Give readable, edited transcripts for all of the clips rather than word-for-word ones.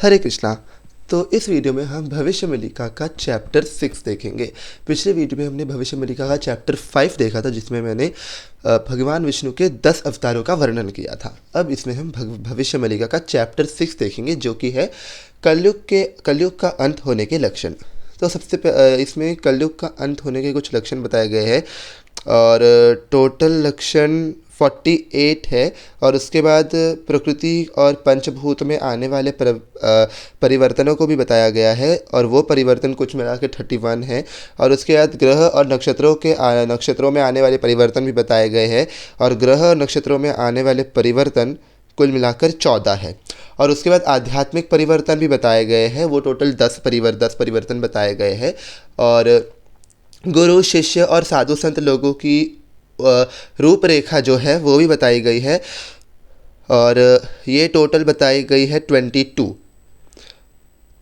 हरे कृष्णा। तो इस वीडियो में हम भविष्य मलिका का चैप्टर 6 देखेंगे। पिछले वीडियो में हमने भविष्य मलिका का चैप्टर 5 देखा था, जिसमें मैंने भगवान विष्णु के 10 अवतारों का वर्णन किया था। अब इसमें हम भविष्य मलिका का चैप्टर 6 देखेंगे, जो कि है कलयुग का अंत होने के लक्षण। तो इसमें कलयुग का अंत होने के कुछ लक्षण बताए गए हैं और टोटल लक्षण 48 है। और उसके बाद प्रकृति और पंचभूत में आने वाले परिवर्तनों को भी बताया गया है, और वो परिवर्तन कुछ मिला के 31 है। और उसके बाद ग्रह और नक्षत्रों में आने वाले परिवर्तन भी बताए गए हैं, और ग्रह और नक्षत्रों में आने वाले परिवर्तन कुल मिलाकर 14 है। और उसके बाद आध्यात्मिक परिवर्तन भी बताए गए हैं, वो टोटल 10 परिवर्तन बताए गए हैं। और गुरु शिष्य और साधु संत लोगों की रूपरेखा जो है वो भी बताई गई है, और ये टोटल बताई गई है 22।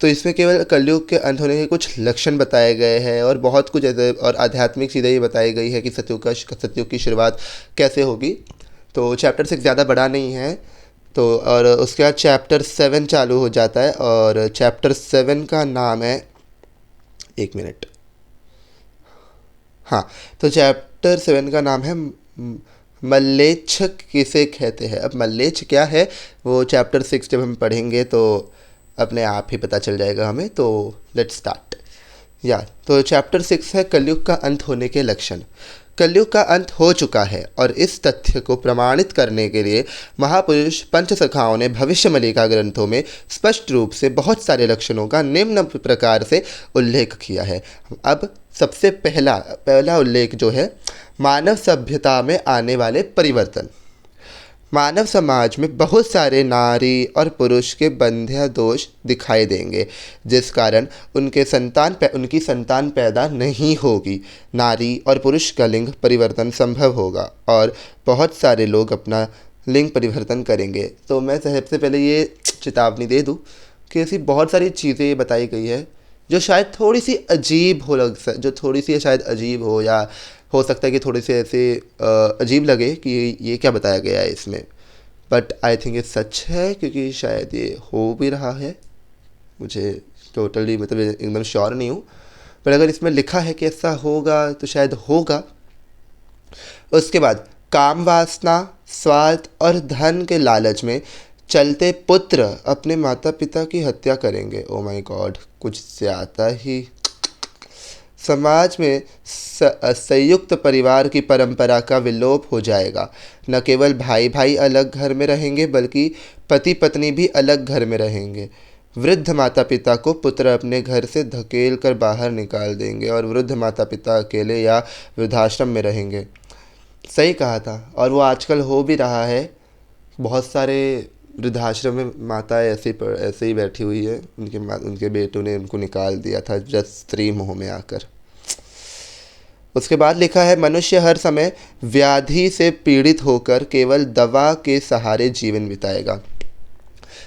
तो इसमें केवल कलयुग के अंत होने के कुछ लक्षण बताए गए हैं, और बहुत कुछ ऐसे, और आध्यात्मिक चीज़ें ये बताई गई है कि सतयुग की शुरुआत कैसे होगी। तो चैप्टर 6 ज़्यादा बड़ा नहीं है। तो और उसके बाद चैप्टर 7 चालू हो जाता है, और चैप्टर 7 का नाम है, एक मिनट, हाँ, तो चैप्टर 7 का नाम है मल्लेच्छ किसे कहते हैं। अब मल्लेच्छ क्या है वो चैप्टर 6 जब हम पढ़ेंगे तो अपने आप ही पता चल जाएगा हमें। तो लेट्स स्टार्ट। तो चैप्टर 6 है कलयुग का अंत होने के लक्षण। कलयुग का अंत हो चुका है, और इस तथ्य को प्रमाणित करने के लिए महापुरुष पंचसखाओं ने भविष्य मलिका ग्रंथों में स्पष्ट रूप से बहुत सारे लक्षणों का निम्न प्रकार से उल्लेख किया है। अब सबसे पहला उल्लेख जो है, मानव सभ्यता में आने वाले परिवर्तन। मानव समाज में बहुत सारे नारी और पुरुष के बंध्या दोष दिखाई देंगे, जिस कारण उनकी संतान पैदा नहीं होगी। नारी और पुरुष का लिंग परिवर्तन संभव होगा, और बहुत सारे लोग अपना लिंग परिवर्तन करेंगे। तो मैं सबसे पहले ये चेतावनी दे दूँ कि ऐसी बहुत सारी चीज़ें बताई गई है जो शायद थोड़ी सी अजीब हो, या हो सकता है कि थोड़ी सी ऐसे अजीब लगे कि ये क्या बताया गया है इसमें। बट आई थिंक ये सच है, क्योंकि शायद ये हो भी रहा है। मुझे टोटली एकदम श्योर नहीं हूँ, पर अगर इसमें लिखा है कि ऐसा होगा तो शायद होगा। उसके बाद काम वासना, स्वार्थ और धन के लालच में चलते पुत्र अपने माता पिता की हत्या करेंगे। ओ माय गॉड, कुछ ज़्यादा ही। समाज में संयुक्त परिवार की परंपरा का विलोप हो जाएगा। न केवल भाई भाई अलग घर में रहेंगे, बल्कि पति पत्नी भी अलग घर में रहेंगे। वृद्ध माता पिता को पुत्र अपने घर से धकेल कर बाहर निकाल देंगे, और वृद्ध माता पिता अकेले या वृद्धाश्रम में रहेंगे। सही कहा था, और वो आजकल हो भी रहा है। बहुत सारे वृद्धाश्रम में माताएं ऐसे ही बैठी हुई है, उनके बेटों ने उनको निकाल दिया था जस्ट स्त्री मोह में आकर। उसके बाद लिखा है, मनुष्य हर समय व्याधि से पीड़ित होकर केवल दवा के सहारे जीवन बिताएगा।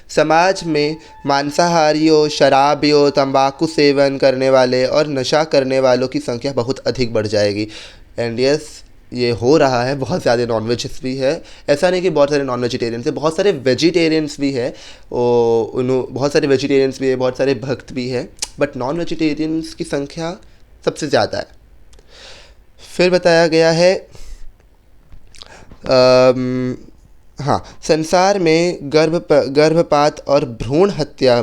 समाज में मांसाहारियों, शराबियों, तंबाकू सेवन करने वाले और नशा करने वालों की संख्या बहुत अधिक बढ़ जाएगी। एंड यस, ये हो रहा है। बहुत ज़्यादा नॉन-वेज भी है। ऐसा नहीं कि बहुत सारे नॉन वेजिटेरियंस है, बहुत सारे वेजिटेरियंस भी है। बहुत सारे वेजिटेरियंस भी है, बहुत सारे भक्त भी है, बट नॉन वेजिटेरियंस की संख्या सबसे ज़्यादा है। फिर बताया गया है, संसार में गर्भपात और भ्रूण हत्या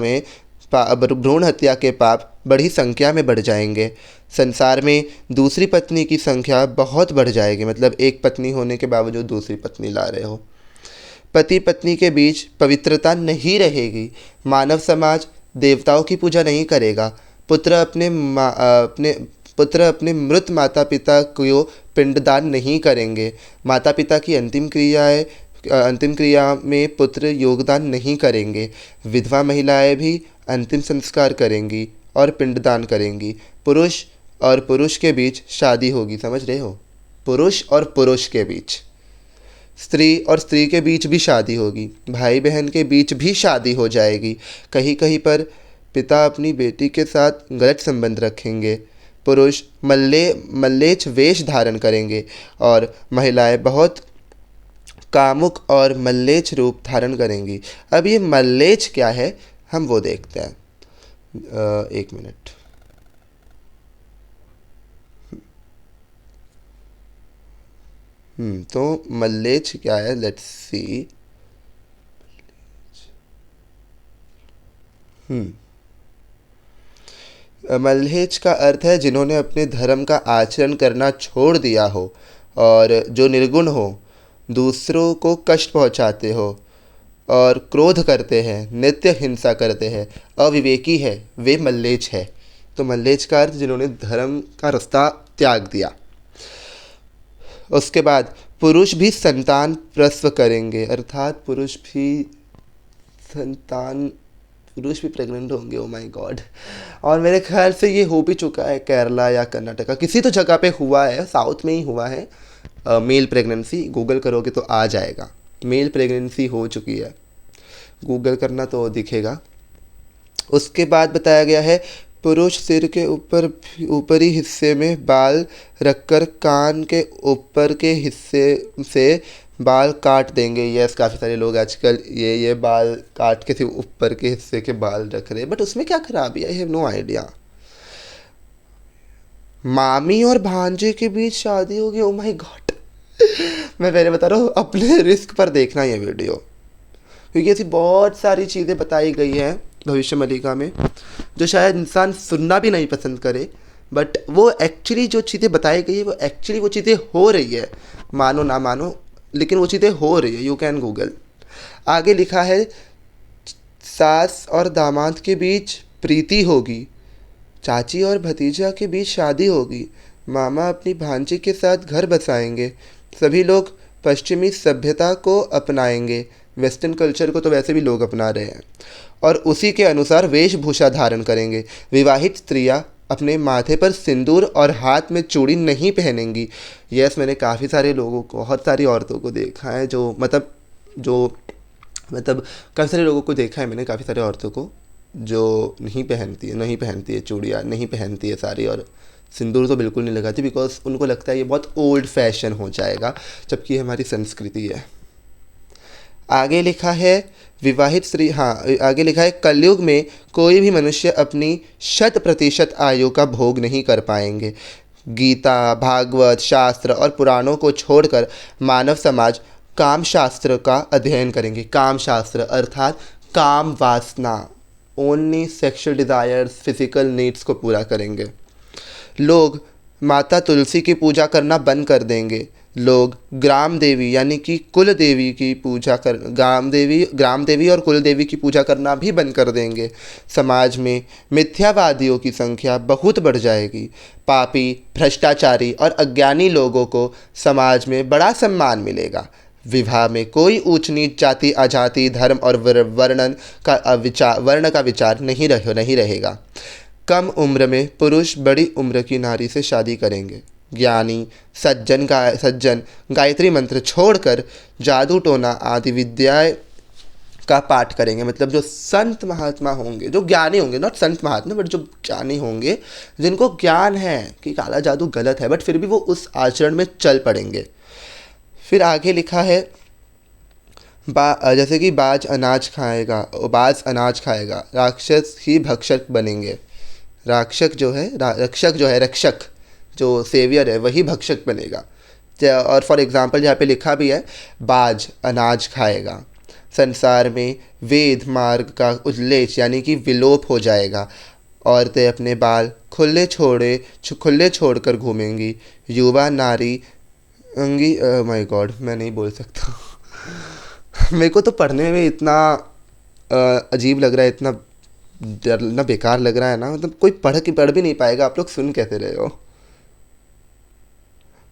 के पाप बड़ी संख्या में बढ़ जाएंगे। संसार में दूसरी पत्नी की संख्या बहुत बढ़ जाएगी, मतलब एक पत्नी होने के बावजूद दूसरी पत्नी ला रहे हो। पति पत्नी के बीच पवित्रता नहीं रहेगी। मानव समाज देवताओं की पूजा नहीं करेगा। पुत्र अपने मृत माता पिता को पिंडदान नहीं करेंगे। माता पिता की अंतिम क्रिया में पुत्र योगदान नहीं करेंगे। विधवा महिलाएं भी अंतिम संस्कार करेंगी और पिंडदान करेंगी। पुरुष और पुरुष के बीच शादी होगी, समझ रहे हो? पुरुष और पुरुष के बीच, स्त्री और स्त्री के बीच भी शादी होगी। भाई बहन के बीच भी शादी हो जाएगी। कहीं कहीं पर पिता अपनी बेटी के साथ गलत संबंध रखेंगे। पुरुष मल्लेच्छ वेश धारण करेंगे, और महिलाएं बहुत कामुक और मल्लेच्छ रूप धारण करेंगी। अब ये मल्लेच्छ क्या है? हम वो देखते हैं। एक मिनट। तो मल्लेच क्या है, लेट्स सी। मल्लेच का अर्थ है जिन्होंने अपने धर्म का आचरण करना छोड़ दिया हो और जो निर्गुण हो, दूसरों को कष्ट पहुंचाते हो और क्रोध करते हैं, नित्य हिंसा करते हैं, अविवेकी है, वे मल्लेच है। तो मल्लेच का अर्थ जिन्होंने धर्म का रास्ता त्याग दिया। उसके बाद पुरुष भी संतान प्रसव करेंगे, अर्थात संतान पुरुष भी प्रेग्नेंट होंगे। Oh my God. और मेरे ख्याल से ये हो भी चुका है, केरला या कर्नाटका किसी तो जगह पे हुआ है, साउथ में ही हुआ है। मेल प्रेगनेंसी गूगल करोगे तो आ जाएगा, मेल प्रेगनेंसी हो चुकी है, गूगल करना तो दिखेगा। उसके बाद बताया गया है पुरुष सिर के ऊपरी हिस्से में बाल रखकर कान के ऊपर के हिस्से से बाल काट देंगे। यस, काफ़ी सारे लोग आजकल ये बाल काट के सिर्फ ऊपर के हिस्से के बाल रख रहे हैं, बट उसमें क्या खराबी है, आई हैव नो आइडिया। मामी और भांजे के बीच शादी होगी, ओ माय गॉड। मैं पहले बता रहा हूँ, अपने रिस्क पर देखना ये वीडियो, क्योंकि ऐसी बहुत सारी चीज़ें बताई गई हैं भविष्य मलिका में जो शायद इंसान सुनना भी नहीं पसंद करे, बट वो एक्चुअली जो चीज़ें बताई गई है वो एक्चुअली वो चीज़ें हो रही है, मानो ना मानो, लेकिन वो चीज़ें हो रही है। You can Google. आगे लिखा है सास और दामाद के बीच प्रीति होगी, चाची और भतीजा के बीच शादी होगी, मामा अपनी भांजी के साथ घर बसाएंगे, सभी लोग पश्चिमी सभ्यता को अपनाएंगे, वेस्टर्न कल्चर को तो वैसे भी लोग अपना रहे हैं, और उसी के अनुसार वेशभूषा धारण करेंगे। विवाहित स्त्रियां अपने माथे पर सिंदूर और हाथ में चूड़ी नहीं पहनेंगी। यस, मैंने काफ़ी सारे लोगों को, बहुत सारी औरतों को देखा है जो काफ़ी सारे लोगों को देखा है मैंने, काफ़ी सारे औरतों को जो नहीं पहनती है चूड़ियाँ, नहीं पहनती है साड़ी, और सिंदूर तो बिल्कुल नहीं लगाती, बिकॉज उनको लगता है ये बहुत ओल्ड फैशन हो जाएगा, जबकि ये हमारी संस्कृति है। आगे लिखा है विवाहित स्त्री, हाँ, आगे लिखा है कलयुग में कोई भी मनुष्य अपनी 100% आयु का भोग नहीं कर पाएंगे। गीता, भागवत, शास्त्र और पुराणों को छोड़कर मानव समाज काम शास्त्र का अध्ययन करेंगे। काम शास्त्र अर्थात काम वासना, only sexual desires, physical needs को पूरा करेंगे। लोग माता तुलसी की पूजा करना बंद कर देंगे। लोग ग्राम देवी यानी कि कुल देवी की पूजा कर ग्राम देवी और कुल देवी की पूजा करना भी बंद कर देंगे। समाज में मिथ्यावादियों की संख्या बहुत बढ़ जाएगी। पापी, भ्रष्टाचारी और अज्ञानी लोगों को समाज में बड़ा सम्मान मिलेगा। विवाह में कोई ऊंच नीच, जाति अजाति, धर्म और वर्ण का विचार नहीं रहेगा। कम उम्र में पुरुष बड़ी उम्र की नारी से शादी करेंगे। ज्ञानी सज्जन गायत्री मंत्र छोड़कर जादू टोना आदि विद्याएं का पाठ करेंगे। मतलब जो संत महात्मा होंगे, जो ज्ञानी होंगे, नॉट संत महात्मा बट जो ज्ञानी होंगे, जिनको ज्ञान है कि काला जादू गलत है, बट फिर भी वो उस आचरण में चल पड़ेंगे। फिर आगे लिखा है जैसे कि बाज अनाज खाएगा, राक्षस ही भक्षक बनेंगे। रक्षक जो सेवियर है वही भक्षक बनेगा। और फॉर एग्ज़ाम्पल यहाँ पे लिखा भी है बाज अनाज खाएगा। संसार में वेद मार्ग का उल्लेख यानी कि विलोप हो जाएगा। औरतें अपने बाल खुले छोड़कर घूमेंगी। युवा नारी अंगी, माय गॉड, मैं नहीं बोल सकता। मेरे को तो पढ़ने में इतना अजीब लग रहा है, इतना बेकार लग रहा है ना, मतलब कोई पढ़ भी नहीं पाएगा। आप लोग सुन कैसे रहे हो?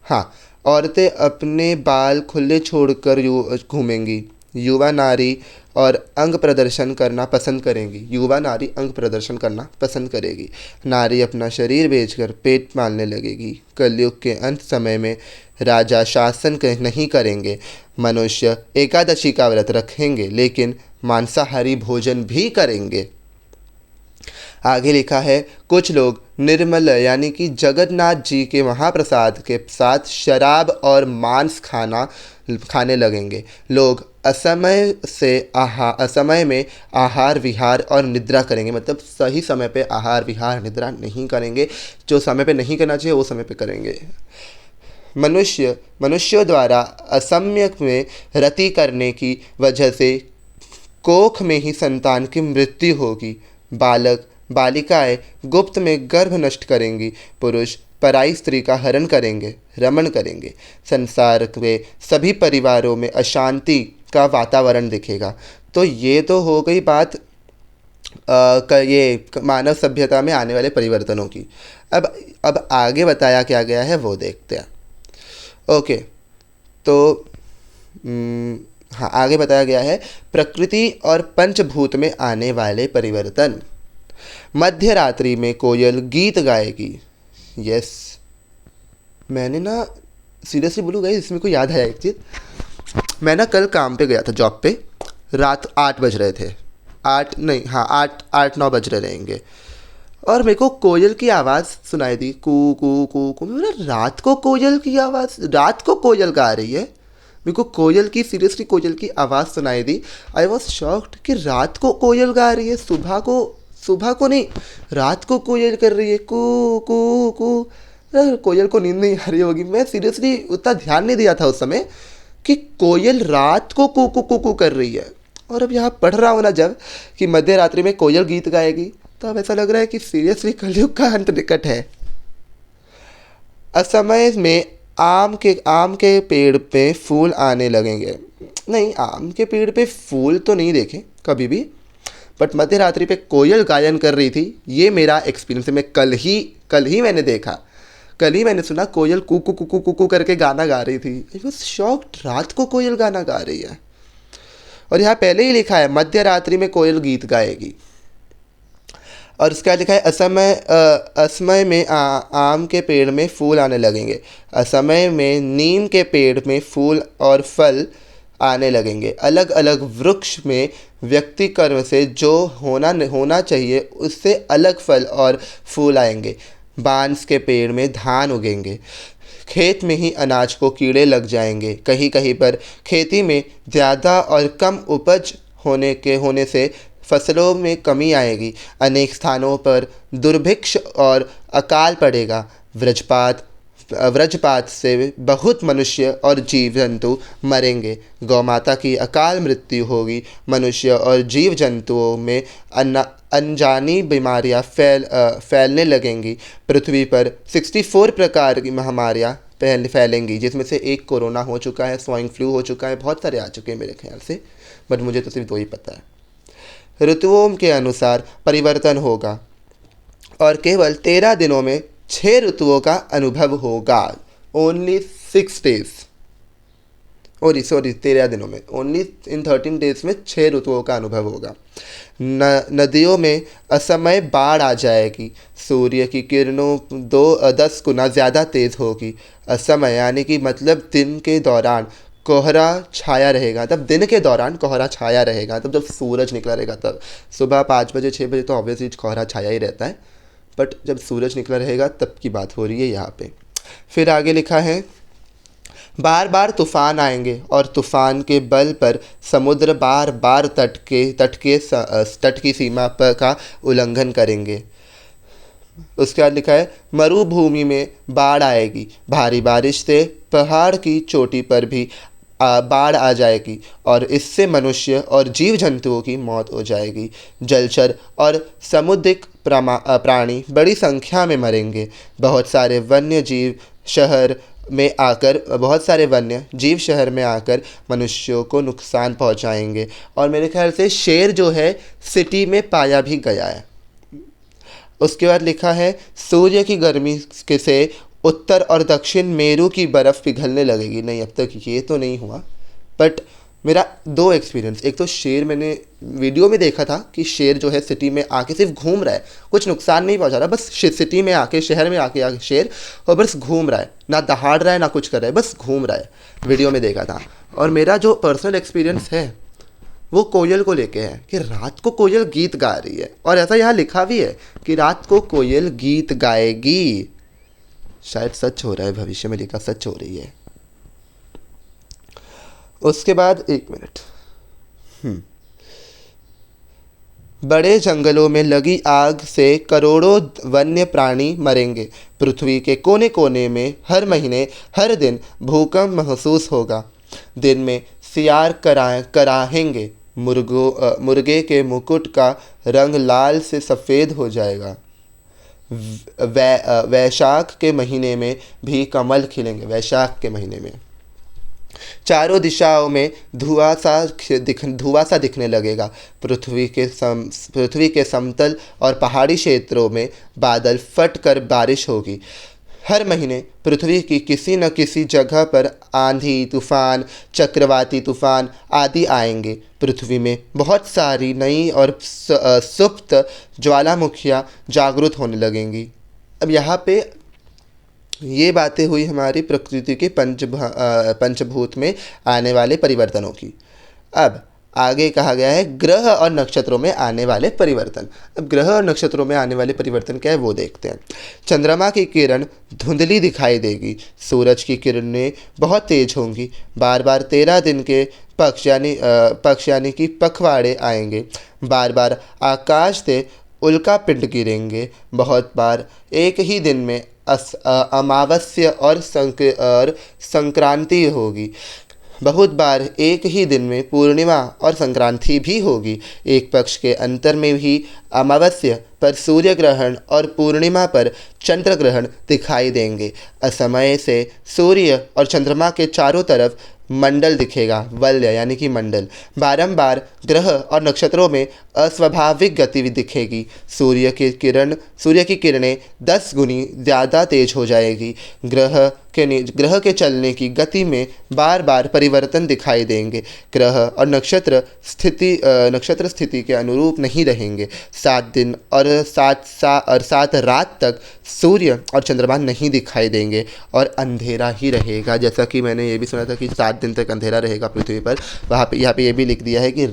हाँ, औरतें अपने बाल खुले छोड़कर घूमेंगी। युवा नारी और अंग प्रदर्शन करना पसंद करेगी। नारी अपना शरीर बेचकर पेट पालने लगेगी। कलयुग के अंत समय में राजा शासन नहीं करेंगे। मनुष्य एकादशी का व्रत रखेंगे, लेकिन मांसाहारी भोजन भी करेंगे। आगे लिखा है कुछ लोग निर्मल यानी कि जगन्नाथ जी के महाप्रसाद के साथ शराब और मांस खाने लगेंगे। लोग असमय में आहार विहार और निद्रा करेंगे, मतलब सही समय पे आहार विहार निद्रा नहीं करेंगे, जो समय पे नहीं करना चाहिए वो समय पे करेंगे। मनुष्यों द्वारा असम्यक में रति करने की वजह से कोख में ही संतान की मृत्यु होगी। बालक बालिकाएं गुप्त में गर्भ नष्ट करेंगी। पुरुष पराई स्त्री का हरण करेंगे, रमण करेंगे। संसार के सभी परिवारों में अशांति का वातावरण दिखेगा। तो ये तो हो गई बात ये मानव सभ्यता में आने वाले परिवर्तनों की। अब आगे बताया क्या गया है वो देखते हैं। ओके, तो हाँ, आगे बताया गया है प्रकृति और पंचभूत में आने वाले परिवर्तन। मध्य रात्रि में कोयल गीत गाएगी। यस, मैंने ना सीरियसली बोलूँ गाइस, इसमें को याद आया एक चीज़। मैं ना कल काम पे गया था, जॉब पे। रात 8 बज रहे थे, 8 नहीं, हाँ 8-9 बज रहे रहेंगे। और मेरे को कोयल की आवाज़ सुनाई दी, कू कू कू कू। मेरा रात को कोयल की आवाज़, रात को कोयल गा रही है। मेरे को कोयल की, सीरियसली कोयल की आवाज़ सुनाई दी। आई वॉज शॉक्ड कि रात को कोयल गा रही है, सुबह को नहीं, रात को कोयल कर रही है कू कू कू। कोयल को नींद नहीं आ रही होगी। मैं सीरियसली उतना ध्यान नहीं दिया था उस समय कि कोयल रात को कू कू कू कू कर रही है। और अब यहाँ पढ़ रहा हूँ ना जब कि मध्य रात्रि में कोयल गीत गाएगी, तो अब ऐसा लग रहा है कि सीरियसली कलयुग का अंत निकट है। असमय में आम के पेड़ पे फूल आने लगेंगे। नहीं, आम के पेड़ पे फूल तो नहीं देखे कभी भी, बट मध्य रात्रि पे कोयल गायन कर रही थी, ये मेरा एक्सपीरियंस है। मैं कल ही मैंने देखा, कल ही मैंने सुना कोयल कू कू कू कू कू कू करके गाना गा रही थी। आई वॉज शॉक्ड, रात को कोयल गाना गा रही है। और यहाँ पहले ही लिखा है मध्य रात्रि में कोयल गीत गाएगी। और उसके बाद लिखा है असमय में आम के पेड़ में फूल आने लगेंगे। असमय में नीम के पेड़ में फूल और फल आने लगेंगे। अलग अलग वृक्ष में व्यक्ति कर्म से जो होना चाहिए उससे अलग फल और फूल आएंगे। बांस के पेड़ में धान उगेंगे। खेत में ही अनाज को कीड़े लग जाएंगे। कहीं कहीं पर खेती में ज़्यादा और कम उपज होने से फसलों में कमी आएगी। अनेक स्थानों पर दुर्भिक्ष और अकाल पड़ेगा। वज्रपात से बहुत मनुष्य और जीव जंतु मरेंगे। गौमाता की अकाल मृत्यु होगी। मनुष्य और जीव जंतुओं में अनजानी बीमारियां फैलने लगेंगी। पृथ्वी पर 64 प्रकार की महामारियां फैलेंगी, जिसमें से एक कोरोना हो चुका है, स्वाइन फ्लू हो चुका है, बहुत सारे आ चुके हैं मेरे ख्याल से, बट मुझे तो सिर्फ 2 ही पता है। ऋतुओं के अनुसार परिवर्तन होगा और केवल 13 दिनों में 6 ऋतुओं का अनुभव होगा। ओनली 6 डेज, सॉरी 13 दिनों में, ओनली इन 13 डेज में 6 ऋतुओं का अनुभव होगा। नदियों में असमय बाढ़ आ जाएगी। सूर्य की किरणों 10 गुना ज़्यादा तेज़ होगी। असमय यानी कि मतलब दिन के दौरान कोहरा छाया रहेगा। तब दिन के दौरान कोहरा छाया रहेगा, तब जब सूरज निकला रहेगा, तब सुबह 5 बजे 6 बजे तो ऑब्वियसली कोहरा छाया ही रहता है, बट जब सूरज निकला रहेगा तब की बात हो रही है यहाँ पे। फिर आगे लिखा है बार बार तूफ़ान आएंगे और तूफ़ान के बल पर समुद्र बार बार तट की सीमा पर का उल्लंघन करेंगे। उसके बाद लिखा है मरुभूमि में बाढ़ आएगी। भारी बारिश से पहाड़ की चोटी पर भी बाढ़ आ जाएगी और इससे मनुष्य और जीव जंतुओं की मौत हो जाएगी। जलचर और समुद्रिक प्राणी बड़ी संख्या में मरेंगे। बहुत सारे वन्य जीव शहर में आकर मनुष्यों को नुकसान पहुंचाएंगे। और मेरे ख्याल से शेर जो है सिटी में पाया भी गया है। उसके बाद लिखा है सूर्य की गर्मी से उत्तर और दक्षिण मेरू की बर्फ़ पिघलने लगेगी। नहीं, अब तक ये तो नहीं हुआ, बट मेरा 2 एक्सपीरियंस। एक तो शेर मैंने वीडियो में देखा था कि शेर जो है सिटी में आके सिर्फ घूम रहा है, कुछ नुकसान नहीं पहुंचा रहा, बस सिटी में आके, शहर में आके शेर और बस घूम रहा है, ना दहाड़ रहा है ना कुछ कर रहा है, बस घूम रहा है। वीडियो में देखा था। और मेरा जो पर्सनल एक्सपीरियंस है वो कोयल को लेके है कि रात को कोयल गीत गा रही है। और ऐसा यहाँ लिखा भी है कि रात को कोयल गीत गाएगी। शायद सच हो रहा है, भविष्य में लिखा सच हो रही है। उसके बाद 1 मिनट, बड़े जंगलों में लगी आग से करोड़ों वन्य प्राणी मरेंगे। पृथ्वी के कोने कोने में हर महीने हर दिन भूकंप महसूस होगा। दिन में सियार कराहेंगे। मुर्गे के मुकुट का रंग लाल से सफ़ेद हो जाएगा। वैशाख के महीने में भी कमल खिलेंगे। वैशाख के महीने में चारों दिशाओं में धुआं सा दिखने लगेगा। पृथ्वी के समतल और पहाड़ी क्षेत्रों में बादल फट कर बारिश होगी। हर महीने पृथ्वी की किसी न किसी जगह पर आंधी तूफान, चक्रवाती तूफान आदि आएंगे। पृथ्वी में बहुत सारी नई और सुप्त ज्वालामुखियाँ जागृत होने लगेंगी। अब यहाँ पे ये बातें हुई हमारी प्रकृति के पंचभूत में आने वाले परिवर्तनों की। अब आगे कहा गया है ग्रह और नक्षत्रों में आने वाले परिवर्तन। अब ग्रह और नक्षत्रों में आने वाले परिवर्तन क्या है वो देखते हैं। चंद्रमा की किरण धुंधली दिखाई देगी। सूरज की किरणें बहुत तेज होंगी। बार बार 13 दिन के पक्ष यानी कि पखवाड़े आएंगे। बार बार आकाश से उल्का पिंड गिरेंगे। बहुत बार एक ही दिन में अमावस्या और संक्रांति होगी। बहुत बार एक ही दिन में पूर्णिमा और संक्रांति भी होगी। एक पक्ष के अंतर में भी अमावस्या पर सूर्य ग्रहण और पूर्णिमा पर चंद्र ग्रहण दिखाई देंगे। असमय से सूर्य और चंद्रमा के चारों तरफ मंडल दिखेगा। वलय यानी कि मंडल। बारंबार ग्रह और नक्षत्रों में अस्वाभाविक गति दिखेगी। सूर्य की किरणें 10 गुनी ज़्यादा तेज हो जाएगी। ग्रह के चलने की गति में बार बार परिवर्तन दिखाई देंगे। ग्रह और नक्षत्र स्थिति के अनुरूप नहीं रहेंगे। 7 दिन और 7 रात तक सूर्य और चंद्रमा नहीं दिखाई देंगे और अंधेरा ही रहेगा। जैसा कि मैंने ये भी सुना था कि 7 दिन तक अंधेरा रहेगा पृथ्वी पर। यहाँ पे ये भी लिख दिया है कि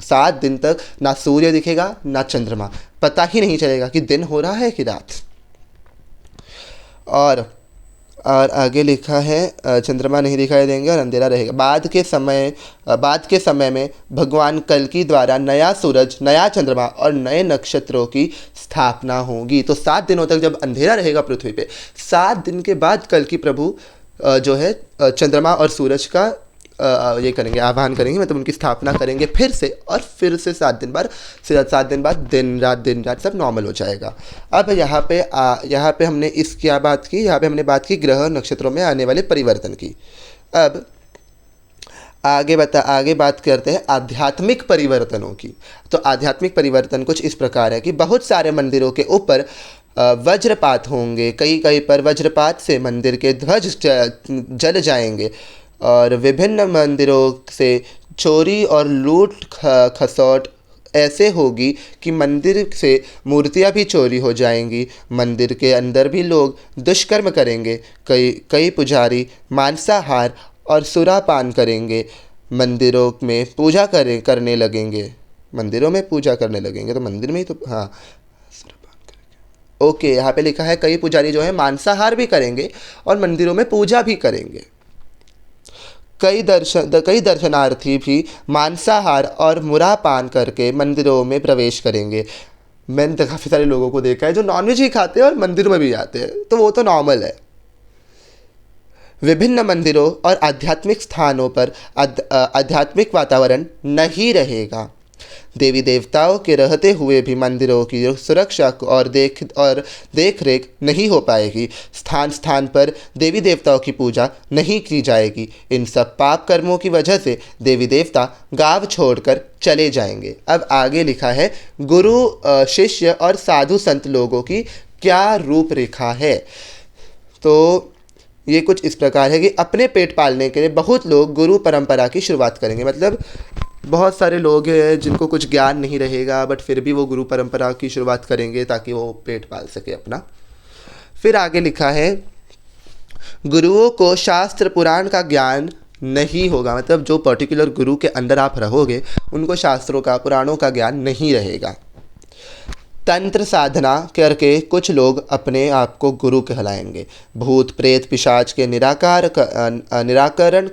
7 दिन तक ना सूर्य दिखेगा ना चंद्रमा। पता ही नहीं चलेगा कि दिन हो रहा है कि रात। और आगे लिखा है चंद्रमा नहीं दिखाई देंगे और अंधेरा रहेगा। बाद के समय में भगवान कल्कि द्वारा नया सूरज, नया चंद्रमा और नए नक्षत्रों की स्थापना होगी। तो 7 दिनों तक जब अंधेरा रहेगा पृथ्वी पे, 7 दिन के बाद कल्कि प्रभु जो है चंद्रमा और सूरज का ये करेंगे, आह्वान करेंगे, मतलब उनकी स्थापना करेंगे फिर से। और फिर से 7 दिन बाद दिन रात सब नॉर्मल हो जाएगा। अब यहाँ पे हमने क्या बात की, यहाँ पे हमने बात की ग्रह और नक्षत्रों में आने वाले परिवर्तन की। अब आगे बात करते हैं आध्यात्मिक परिवर्तनों की। तो आध्यात्मिक परिवर्तन कुछ इस प्रकार है कि बहुत सारे मंदिरों के ऊपर वज्रपात होंगे। कई पर वज्रपात से मंदिर के ध्वज जल जाएंगे और विभिन्न मंदिरों से चोरी और लूट खसौट ऐसे होगी कि मंदिर से मूर्तियां भी चोरी हो जाएंगी। मंदिर के अंदर भी लोग दुष्कर्म करेंगे। कई पुजारी मांसाहार और सुरापान करेंगे। मंदिरों में पूजा करने लगेंगे। तो मंदिर में ही तो हाँ ओके, यहाँ पे लिखा है कई पुजारी जो है मांसाहार भी करेंगे और मंदिरों में पूजा भी करेंगे। कई दर्शनार्थी भी मांसाहार और मुरापान करके मंदिरों में प्रवेश करेंगे। मैंने तो काफ़ी सारे लोगों को देखा है जो नॉनवेज ही खाते हैं और मंदिर में भी जाते हैं, तो वो तो नॉर्मल है। विभिन्न मंदिरों और आध्यात्मिक स्थानों पर आध्यात्मिक वातावरण नहीं रहेगा। देवी देवताओं के रहते हुए भी मंदिरों की सुरक्षा और देख रेख नहीं हो पाएगी। स्थान पर देवी देवताओं की पूजा नहीं की जाएगी। इन सब पाप कर्मों की वजह से देवी देवता गांव छोड़कर चले जाएंगे। अब आगे लिखा है गुरु शिष्य और साधु संत लोगों की क्या रूपरेखा है। तो ये कुछ इस प्रकार है कि अपने पेट पालने के लिए बहुत लोग गुरु परंपरा की शुरुआत करेंगे। मतलब बहुत सारे लोग हैं जिनको कुछ ज्ञान नहीं रहेगा बट फिर भी वो गुरु परंपरा की शुरुआत करेंगे ताकि वो पेट पाल सके अपना। फिर आगे लिखा है गुरुओं को शास्त्र पुराण का ज्ञान नहीं होगा। मतलब जो पर्टिकुलर गुरु के अंदर आप रहोगे उनको शास्त्रों का पुराणों का ज्ञान नहीं रहेगा। तंत्र साधना करके कुछ लोग अपने आप को गुरु कहलाएंगे। भूत प्रेत पिशाच के निराकरण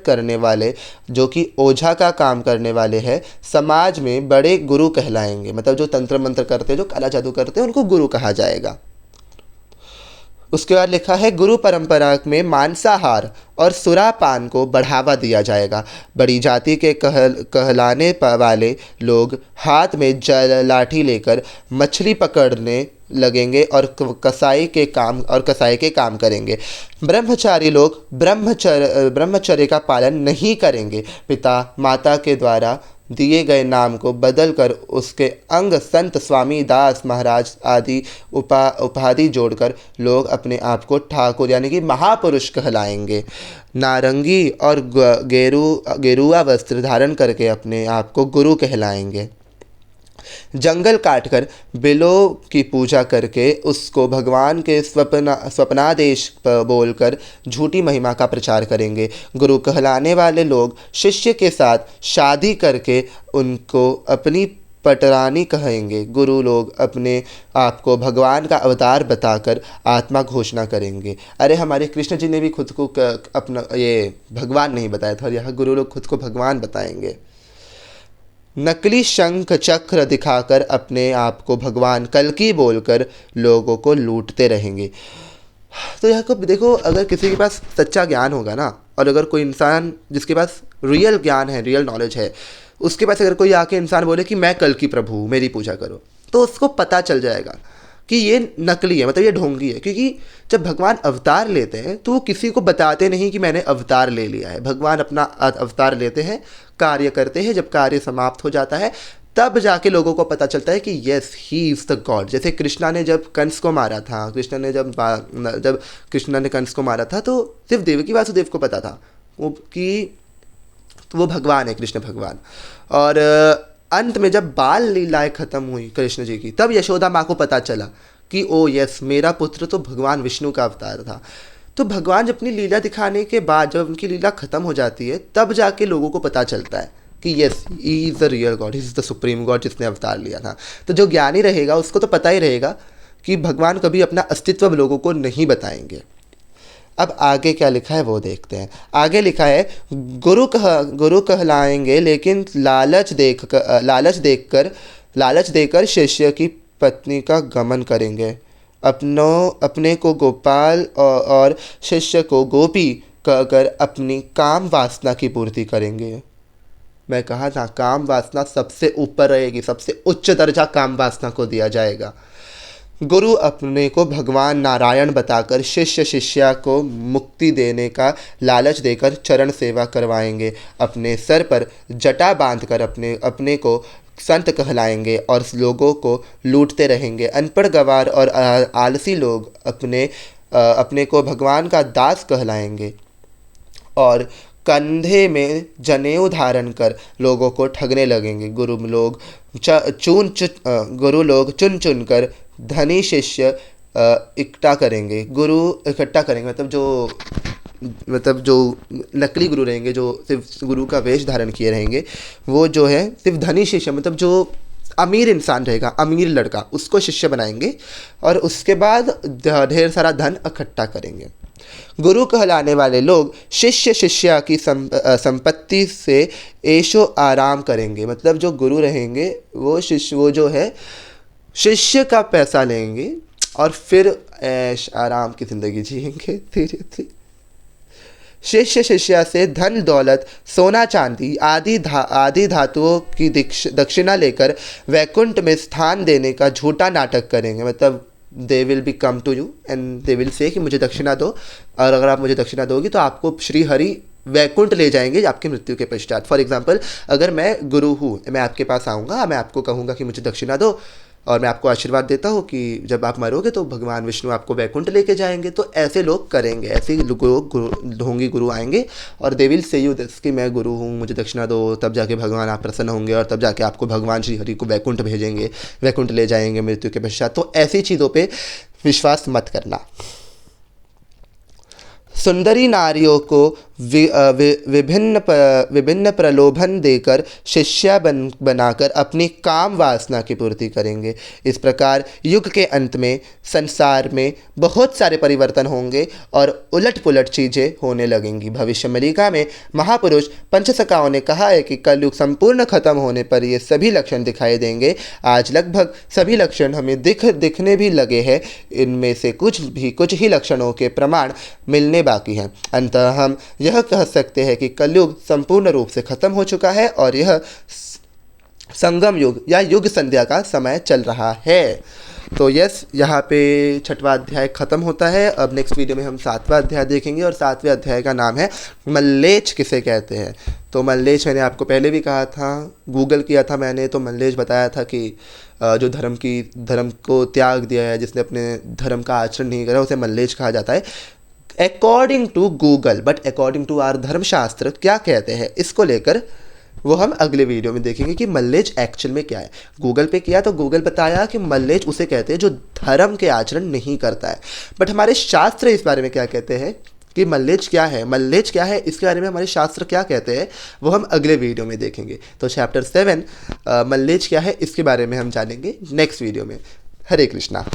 करने वाले, जो कि ओझा का काम करने वाले हैं, समाज में बड़े गुरु कहलाएंगे। मतलब जो तंत्र मंत्र करते हैं, जो काला जादू करते हैं, उनको गुरु कहा जाएगा। उसके बाद लिखा है गुरु परंपरा में मांसाहार और सुरापान को बढ़ावा दिया जाएगा। बड़ी जाति के कहलाने वाले लोग हाथ में लाठी लेकर मछली पकड़ने लगेंगे और कसाई के काम करेंगे। ब्रह्मचारी लोग ब्रह्मचर्य का पालन नहीं करेंगे। पिता माता के द्वारा दिए गए नाम को बदलकर उसके अंग संत स्वामी दास महाराज आदि उपाधि जोड़कर लोग अपने आप को ठाकुर यानी कि महापुरुष कहलाएंगे। नारंगी और गेरुआ वस्त्र धारण करके अपने आप को गुरु कहलाएंगे। जंगल काटकर बिलों की पूजा करके उसको भगवान के स्वप्नादेश बोलकर झूठी महिमा का प्रचार करेंगे। गुरु कहलाने वाले लोग शिष्य के साथ शादी करके उनको अपनी पटरानी कहेंगे। गुरु लोग अपने आप को भगवान का अवतार बताकर आत्मा घोषणा करेंगे। अरे हमारे कृष्ण जी ने भी खुद को अपना ये भगवान नहीं बताया था, और यह गुरु लोग खुद को भगवान बताएंगे। नकली शंख चक्र दिखाकर अपने आप को भगवान कल्कि बोलकर लोगों को लूटते रहेंगे। तो यह को देखो, अगर किसी के पास सच्चा ज्ञान होगा ना, और अगर कोई इंसान जिसके पास रियल ज्ञान है, रियल नॉलेज है, उसके पास अगर कोई आके इंसान बोले कि मैं कल्कि प्रभु मेरी पूजा करो, तो उसको पता चल जाएगा कि ये नकली है, मतलब ये ढोंगी है। क्योंकि जब भगवान अवतार लेते हैं तो वो किसी को बताते नहीं कि मैंने अवतार ले लिया है। भगवान अपना अवतार लेते हैं, कार्य करते हैं, जब कार्य समाप्त हो जाता है तब जाके लोगों को पता चलता है कि yes he is the God. जैसे कृष्णा ने जब कंस को मारा था, जब कृष्णा ने कंस को मारा था, तो सिर्फ देवकी वासुदेव को पता था वो भगवान है, कृष्ण भगवान। और अंत में जब बाल लीलाएँ ख़त्म हुई कृष्ण जी की, तब यशोदा माँ को पता चला कि ओ यस मेरा पुत्र तो भगवान विष्णु का अवतार था। तो भगवान जब अपनी लीला दिखाने के बाद जब उनकी लीला ख़त्म हो जाती है, तब जाके लोगों को पता चलता है कि yes he is the real God, he is the supreme God जिसने अवतार लिया था। तो जो ज्ञानी रहेगा उसको तो पता ही रहेगा कि भगवान कभी अपना अस्तित्व लोगों को नहीं बताएंगे। अब आगे क्या लिखा है वो देखते हैं। आगे लिखा है गुरु कहलाएंगे, लेकिन लालच देकर शिष्य की पत्नी का गमन करेंगे। अपने को गोपाल और शिष्य को गोपी कहकर अपनी काम वासना की पूर्ति करेंगे। मैं कहा था काम वासना सबसे ऊपर रहेगी, सबसे उच्च दर्जा काम वासना को दिया जाएगा। गुरु अपने को भगवान नारायण बताकर शिष्या को मुक्ति देने का लालच देकर चरण सेवा करवाएंगे। अपने सर पर जटा बांधकर अपने को संत कहलाएंगे और लोगों को लूटते रहेंगे। अनपढ़ गवार और आलसी लोग अपने को भगवान का दास कहलाएंगे और कंधे में जनेऊ धारण कर लोगों को ठगने लगेंगे। गुरु लोग चुन चुन कर धनी शिष्य इकट्ठा करेंगे। मतलब जो नकली गुरु रहेंगे, जो सिर्फ गुरु का वेश धारण किए रहेंगे, वो जो है सिर्फ धनी शिष्य, मतलब जो अमीर इंसान रहेगा, अमीर लड़का, उसको शिष्य बनाएंगे और उसके बाद ढेर सारा धन इकट्ठा करेंगे। गुरु कहलाने वाले लोग शिष्या की संपत्ति से ऐशो आराम करेंगे। मतलब जो गुरु रहेंगे वो जो है शिष्य का पैसा लेंगे और फिर ऐश आराम की ज़िंदगी जिएंगे धीरे धीरे। शिष्या से धन दौलत सोना चांदी आदि धातुओं की दक्षिणा लेकर वैकुंठ में स्थान देने का झूठा नाटक करेंगे। मतलब they will be come to you and they will say कि मुझे दक्षिणा दो, और अगर आप मुझे दक्षिणा दोगी तो आपको श्री हरि वैकुंठ ले जाएंगे आपकी मृत्यु के पश्चात। फॉर एग्जाम्पल, अगर मैं गुरु हूँ, मैं आपके पास आऊँगा, मैं आपको कहूँगा कि मुझे दक्षिणा दो और मैं आपको आशीर्वाद देता हूँ कि जब आप मरोगे तो भगवान विष्णु आपको वैकुंठ लेके जाएंगे। तो ऐसे लोग करेंगे, ऐसे ढोंगी गुरु आएंगे और दे विल से यू दिस कि मैं गुरु हूँ, मुझे दक्षिणा दो, तब जाके भगवान आप प्रसन्न होंगे और तब जाके आपको भगवान श्री हरि को वैकुंठ भेजेंगे, वैकुंठ ले जाएंगे मृत्यु के पश्चात। तो ऐसी चीज़ों पर विश्वास मत करना। सुंदरी नारियों को विभिन्न प्रलोभन देकर शिष्या बनाकर अपनी काम वासना की पूर्ति करेंगे। इस प्रकार युग के अंत में संसार में बहुत सारे परिवर्तन होंगे और उलट पुलट चीज़ें होने लगेंगी। भविष्य मलिका में महापुरुष पंचसखाओं ने कहा है कि कलयुग संपूर्ण खत्म होने पर ये सभी लक्षण दिखाई देंगे। आज लगभग सभी लक्षण हमें दिखने भी लगे हैं। इनमें से कुछ ही लक्षणों के प्रमाण मिलने बाकी हैं। अंततः हम यह कह सकते हैं कि कलयुग संपूर्ण रूप से खत्म हो चुका है और यह संगम युग या युग संध्या का समय चल रहा है। तो यस, यहाँ पे 6वां अध्याय ख़त्म होता है। अब नेक्स्ट वीडियो में हम 7वां अध्याय देखेंगे और 7वें अध्याय का नाम है मल्लेच किसे कहते हैं। तो मल्लेच मैंने आपको पहले भी कहा था, गूगल किया था मैंने, तो मल्लेच बताया था कि जो धर्म को त्याग दिया है, जिसने अपने धर्म का आचरण नहीं करा, उसे मल्लेच कहा जाता है according to Google. But according to our Dharmashastra क्या कहते हैं, इसको लेकर वो हम अगले वीडियो में देखेंगे कि मल्लेच एक्चुअल में क्या है। गूगल पे किया तो गूगल बताया कि मल्लेच उसे कहते हैं जो धर्म के आचरण नहीं करता है। बट हमारे शास्त्र इस बारे में क्या कहते हैं कि मल्लेच क्या है, इसके बारे में हमारे शास्त्र क्या कहते हैं, वो हम अगले वीडियो में देखेंगे। तो चैप्टर 7 मल्लेच क्या है, इसके बारे में हम जानेंगे नेक्स्ट वीडियो में। हरे कृष्णा।